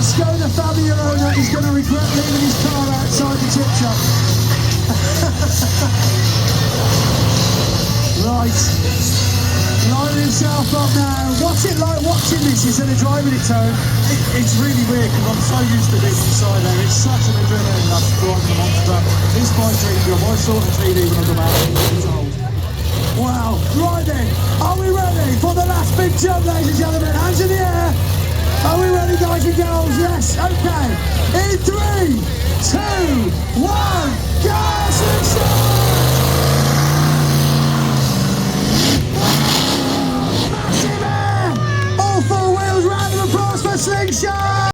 Skoda Fabio owner is going to regret leaving his car outside the chip shop. Right, lining himself up now. What's it like watching this instead of driving it, Tone? It's really weird because I'm so used to being inside there. It's such an adrenaline rush driving the monster. It's my dream job. I saw the TV when I was about 8 years old. Wow, right then, are we ready for the last big jump, ladies and gentlemen? Hands in the air. Are we ready, guys and girls? Yes, okay. In 3, 2, 1.